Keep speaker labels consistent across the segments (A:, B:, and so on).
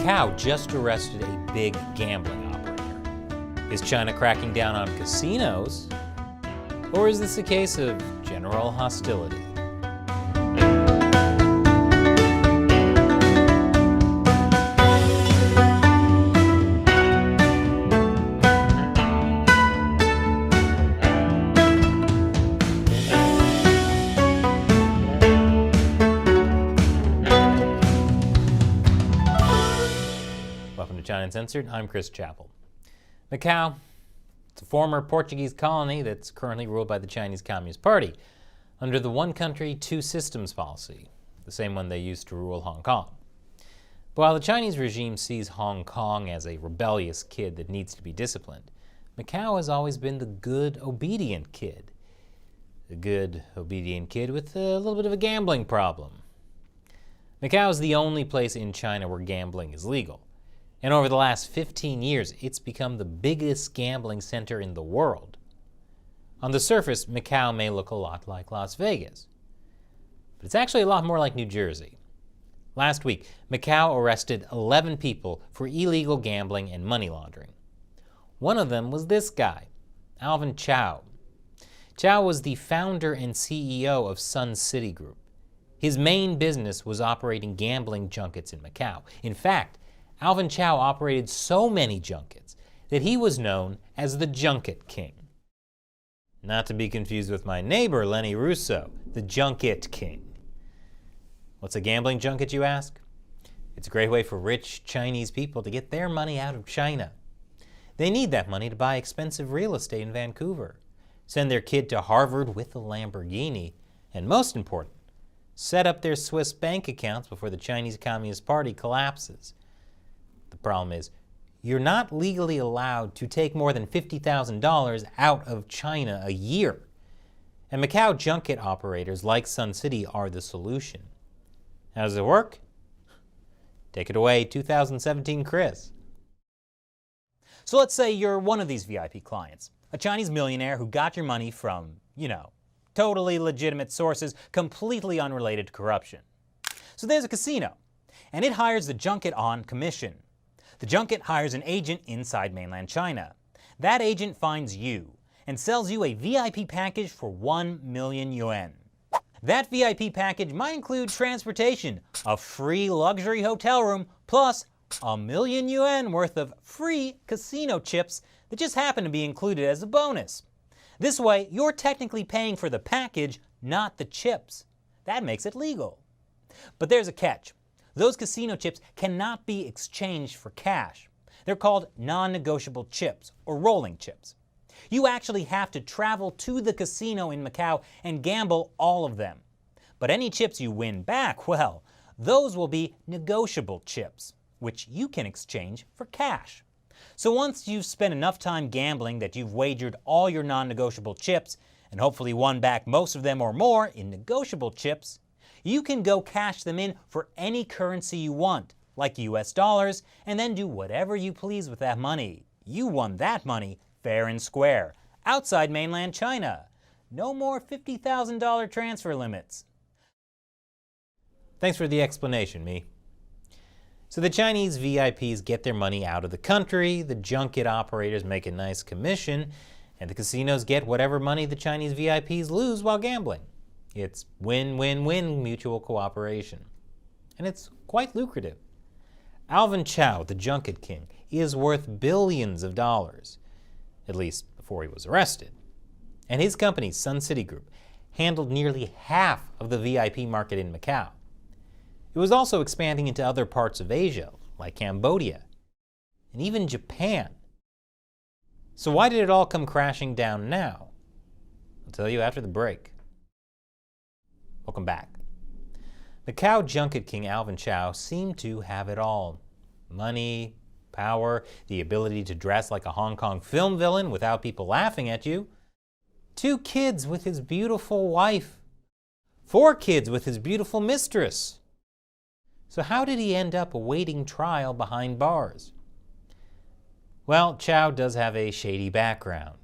A: Macau just arrested a big gambling operator. Is China cracking down on casinos? Or is this a case of general hostility? Welcome to China Uncensored. I'm Chris Chappell. Macau, it's a former Portuguese colony that's currently ruled by the Chinese Communist Party under the one country, two systems policy, the same one they used to rule Hong Kong. But while the Chinese regime sees Hong Kong as a rebellious kid that needs to be disciplined, Macau has always been the good, obedient kid. The good, obedient kid with a little bit of a gambling problem. Macau is the only place in China where gambling is legal. And over the last 15 years, it's become the biggest gambling center in the world. On the surface, Macau may look a lot like Las Vegas, but it's actually a lot more like New Jersey. Last week, Macau arrested 11 people for illegal gambling and money laundering. One of them was this guy, Alvin Chow. Chow was the founder and CEO of Sun City Group. His main business was operating gambling junkets in Macau. In fact, Alvin Chow operated so many junkets that he was known as the Junket King. Not to be confused with my neighbor, Lenny Russo, the Junket King. What's a gambling junket, you ask? It's a great way for rich Chinese people to get their money out of China. They need that money to buy expensive real estate in Vancouver, send their kid to Harvard with a Lamborghini, and most important, set up their Swiss bank accounts before the Chinese Communist Party collapses. The problem is, you're not legally allowed to take more than $50,000 out of China a year. And Macau junket operators like Sun City are the solution. How does it work? Take it away, 2017 Chris.
B: So let's say you're one of these VIP clients, a Chinese millionaire who got your money from, totally legitimate sources, completely unrelated to corruption. So there's a casino, and it hires the junket on commission. The junket hires an agent inside mainland China. That agent finds you and sells you a VIP package for 1 million yuan. That VIP package might include transportation, a free luxury hotel room, plus 1 million yuan worth of free casino chips that just happen to be included as a bonus. This way, you're technically paying for the package, not the chips. That makes it legal. But there's a catch. Those casino chips cannot be exchanged for cash. They're called non-negotiable chips, or rolling chips. You actually have to travel to the casino in Macau and gamble all of them. But any chips you win back, well, those will be negotiable chips, which you can exchange for cash. So once you've spent enough time gambling that you've wagered all your non-negotiable chips, and hopefully won back most of them or more in negotiable chips, you can go cash them in for any currency you want, like US dollars, and then do whatever you please with that money. You won that money fair and square, outside mainland China. No more $50,000 transfer limits.
A: Thanks for the explanation, Mi. So the Chinese VIPs get their money out of the country, the junket operators make a nice commission, and the casinos get whatever money the Chinese VIPs lose while gambling. It's win-win-win mutual cooperation. And it's quite lucrative. Alvin Chow, the Junket King, is worth billions of dollars, at least before he was arrested. And his company, Sun City Group, handled nearly half of the VIP market in Macau. It was also expanding into other parts of Asia, like Cambodia, and even Japan. So why did it all come crashing down now? I'll tell you after the break. Welcome back. Macau Junket King Alvin Chow seemed to have it all. Money, power, the ability to dress like a Hong Kong film villain without people laughing at you. 2 kids with his beautiful wife. 4 kids with his beautiful mistress. So how did he end up awaiting trial behind bars? Well, Chow does have a shady background.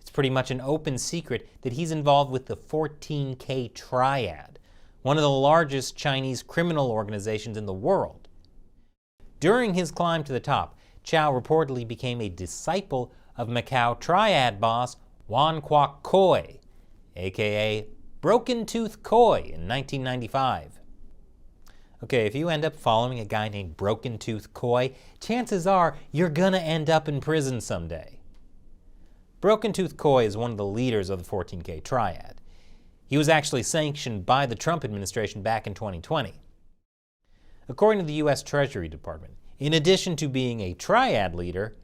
A: It's pretty much an open secret that he's involved with the 14K Triad, one of the largest Chinese criminal organizations in the world. During his climb to the top, Chow reportedly became a disciple of Macau triad boss Wan Kwok Koi, aka Broken Tooth Koi, in 1995. Okay, if you end up following a guy named Broken Tooth Koi, chances are you're gonna end up in prison someday. Broken Tooth Koi is one of the leaders of the 14K triad. He was actually sanctioned by the Trump administration back in 2020. According to the U.S. Treasury Department, in addition to being a triad leader,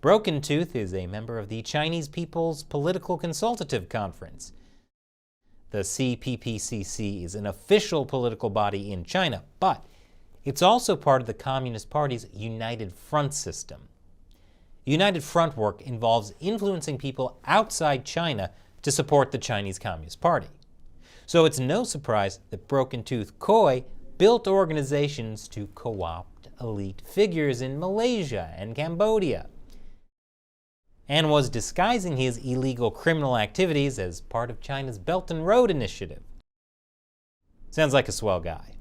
A: Broken Tooth is a member of the Chinese People's Political Consultative Conference. The CPPCC is an official political body in China, but it's also part of the Communist Party's United Front system. United Front work involves influencing people outside China to support the Chinese Communist Party. So it's no surprise that Broken Tooth Koi built organizations to co-opt elite figures in Malaysia and Cambodia, and was disguising his illegal criminal activities as part of China's Belt and Road Initiative. Sounds like a swell guy.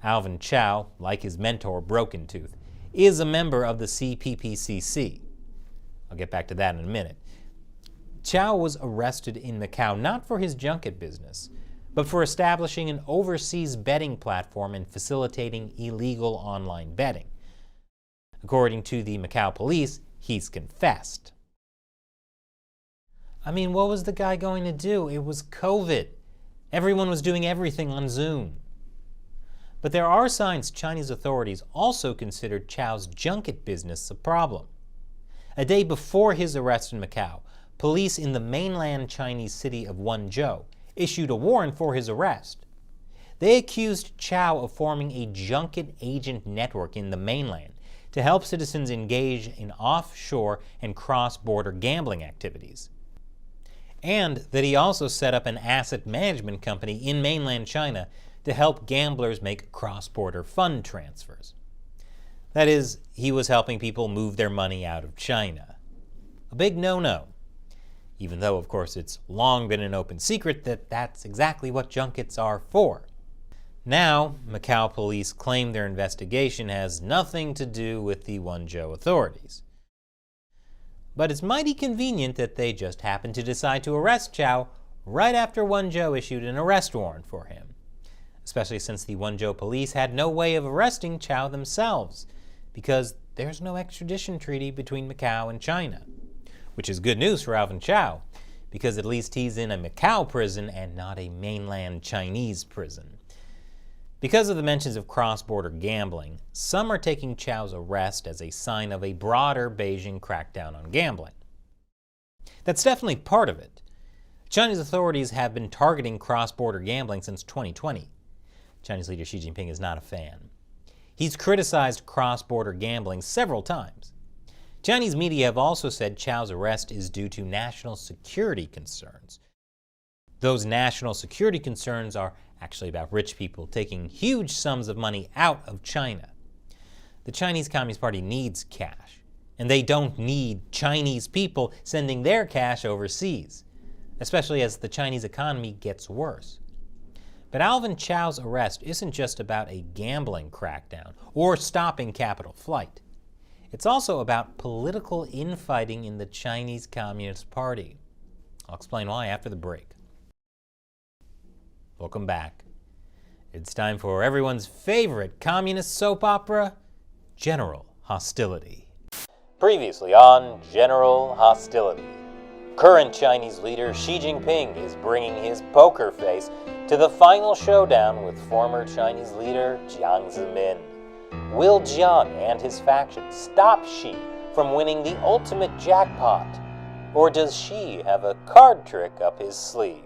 A: Alvin Chow, like his mentor Broken Tooth, is a member of the CPPCC. I'll get back to that in a minute. Chow was arrested in Macau not for his junket business, but for establishing an overseas betting platform and facilitating illegal online betting. According to the Macau police, he's confessed. I mean, what was the guy going to do? It was COVID. Everyone was doing everything on Zoom. But there are signs Chinese authorities also considered Chow's junket business a problem. A day before his arrest in Macau, police in the mainland Chinese city of Wenzhou issued a warrant for his arrest. They accused Chow of forming a junket agent network in the mainland to help citizens engage in offshore and cross-border gambling activities, and that he also set up an asset management company in mainland China to help gamblers make cross-border fund transfers. That is, he was helping people move their money out of China. A big no-no, even though, of course, it's long been an open secret that that's exactly what junkets are for. Now, Macau police claim their investigation has nothing to do with the Wenzhou authorities. But it's mighty convenient that they just happened to decide to arrest Chow right after Wenzhou issued an arrest warrant for him, especially since the Wenzhou police had no way of arresting Chow themselves, because there's no extradition treaty between Macau and China, which is good news for Alvin Chow, because at least he's in a Macau prison and not a mainland Chinese prison. Because of the mentions of cross-border gambling, some are taking Chow's arrest as a sign of a broader Beijing crackdown on gambling. That's definitely part of it. Chinese authorities have been targeting cross-border gambling since 2020. Chinese leader Xi Jinping is not a fan. He's criticized cross-border gambling several times. Chinese media have also said Chow's arrest is due to national security concerns. Those national security concerns are actually about rich people taking huge sums of money out of China. The Chinese Communist Party needs cash, and they don't need Chinese people sending their cash overseas, especially as the Chinese economy gets worse. But Alvin Chow's arrest isn't just about a gambling crackdown or stopping capital flight. It's also about political infighting in the Chinese Communist Party. I'll explain why after the break. Welcome back. It's time for everyone's favorite communist soap opera, General Hostility. Previously on General Hostility, current Chinese leader Xi Jinping is bringing his poker face to the final showdown with former Chinese leader Jiang Zemin. Will Jiang and his faction stop Xi from winning the ultimate jackpot? Or does Xi have a card trick up his sleeve?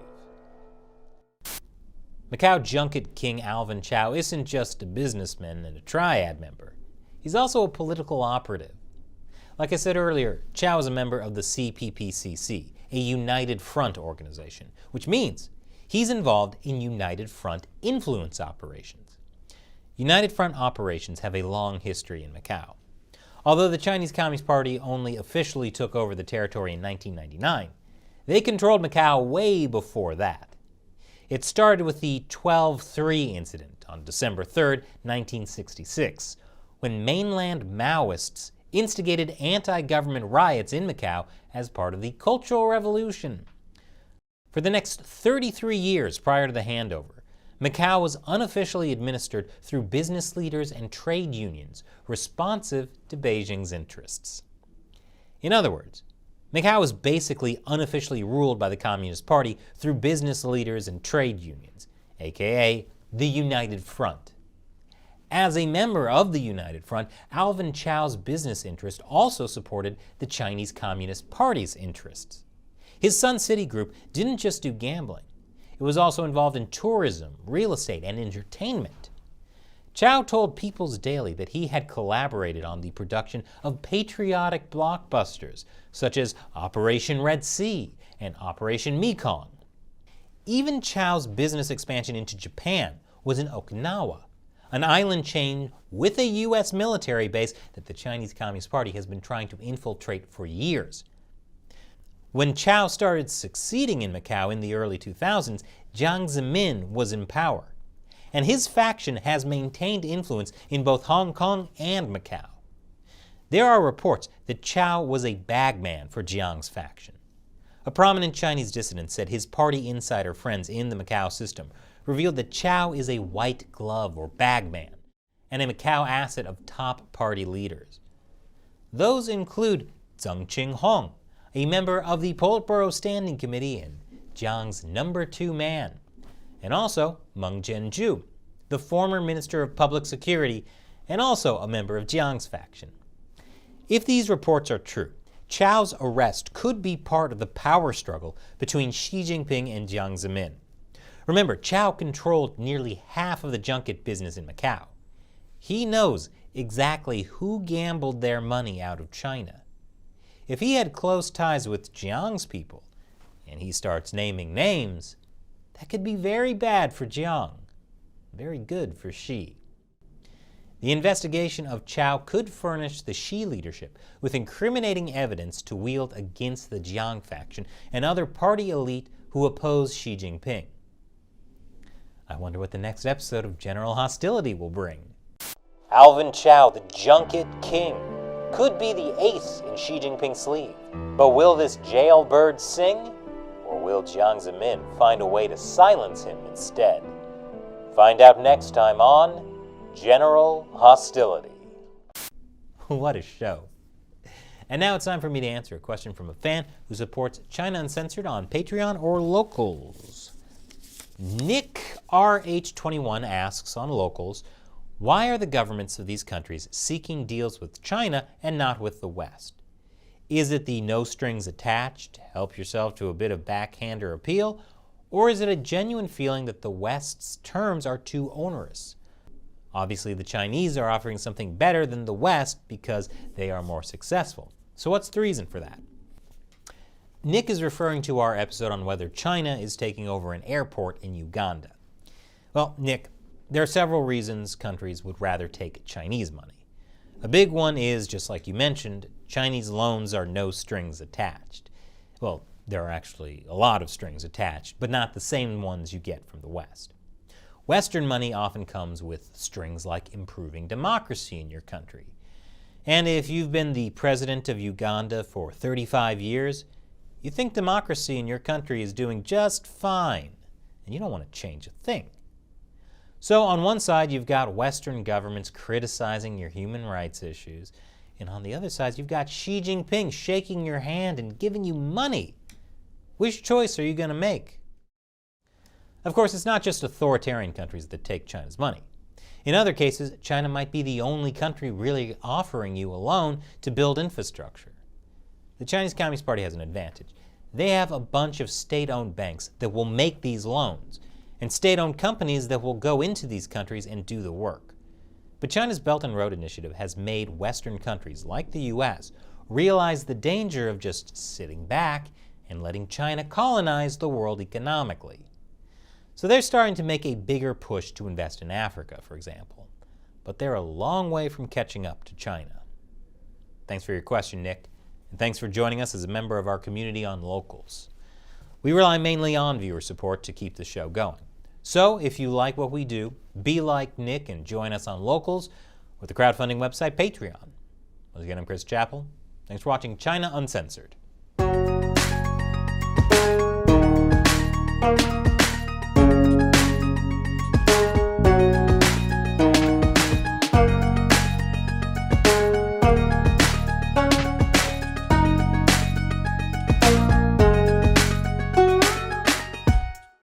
A: Macau junket king Alvin Chow isn't just a businessman and a triad member. He's also a political operative. Like I said earlier, Chow is a member of the CPPCC, a United Front organization, which means he's involved in United Front influence operations. United Front operations have a long history in Macau. Although the Chinese Communist Party only officially took over the territory in 1999, they controlled Macau way before that. It started with the 12-3 incident on December 3, 1966, when mainland Maoists instigated anti-government riots in Macau as part of the Cultural Revolution. For the next 33 years prior to the handover, Macau was unofficially administered through business leaders and trade unions responsive to Beijing's interests. In other words, Macau was basically unofficially ruled by the Communist Party through business leaders and trade unions, aka the United Front. As a member of the United Front, Alvin Chow's business interest also supported the Chinese Communist Party's interests. His Sun City Group didn't just do gambling. It was also involved in tourism, real estate, and entertainment. Chow told People's Daily that he had collaborated on the production of patriotic blockbusters such as Operation Red Sea and Operation Mekong. Even Chow's business expansion into Japan was in Okinawa, an island chain with a U.S. military base that the Chinese Communist Party has been trying to infiltrate for years. When Chow started succeeding in Macau in the early 2000s, Jiang Zemin was in power, and his faction has maintained influence in both Hong Kong and Macau. There are reports that Chow was a bagman for Jiang's faction. A prominent Chinese dissident said his party insider friends in the Macau system revealed that Chow is a white glove or bagman and a Macau asset of top party leaders. Those include Zheng Qinghong, a member of the Politburo Standing Committee and Jiang's number 2 man, and also Meng Jianzhu, the former Minister of Public Security and also a member of Jiang's faction. If these reports are true, Chow's arrest could be part of the power struggle between Xi Jinping and Jiang Zemin. Remember, Chow controlled nearly half of the junket business in Macau. He knows exactly who gambled their money out of China. If he had close ties with Jiang's people, and he starts naming names, that could be very bad for Jiang, very good for Xi. The investigation of Chow could furnish the Xi leadership with incriminating evidence to wield against the Jiang faction and other party elite who oppose Xi Jinping. I wonder what the next episode of General Hostility will bring. Alvin Chow, the Junket King, could be the ace in Xi Jinping's sleeve. But will this jailbird sing? Or will Jiang Zemin find a way to silence him instead? Find out next time on General Hostility. What a show. And now it's time for me to answer a question from a fan who supports China Uncensored on Patreon or Locals. Nick RH21 asks on Locals, why are the governments of these countries seeking deals with China and not with the West? Is it the no strings attached, help yourself to a bit of backhander appeal, or is it a genuine feeling that the West's terms are too onerous? Obviously, the Chinese are offering something better than the West because they are more successful. So what's the reason for that? Nick is referring to our episode on whether China is taking over an airport in Uganda. Well, Nick, there are several reasons countries would rather take Chinese money. A big one is, just like you mentioned, Chinese loans are no strings attached. Well, there are actually a lot of strings attached, but not the same ones you get from the West. Western money often comes with strings like improving democracy in your country. And if you've been the president of Uganda for 35 years, you think democracy in your country is doing just fine, and you don't want to change a thing. So on one side, you've got Western governments criticizing your human rights issues, and on the other side, you've got Xi Jinping shaking your hand and giving you money. Which choice are you going to make? Of course, it's not just authoritarian countries that take China's money. In other cases, China might be the only country really offering you a loan to build infrastructure. The Chinese Communist Party has an advantage. They have a bunch of state-owned banks that will make these loans, and state-owned companies that will go into these countries and do the work. But China's Belt and Road Initiative has made Western countries, like the US, realize the danger of just sitting back and letting China colonize the world economically. So they're starting to make a bigger push to invest in Africa, for example. But they're a long way from catching up to China. Thanks for your question, Nick, and thanks for joining us as a member of our community on Locals. We rely mainly on viewer support to keep the show going. So if you like what we do, be like Nick and join us on Locals,
B: with the crowdfunding website Patreon. Once again, I'm Chris Chappell. Thanks for watching China Uncensored.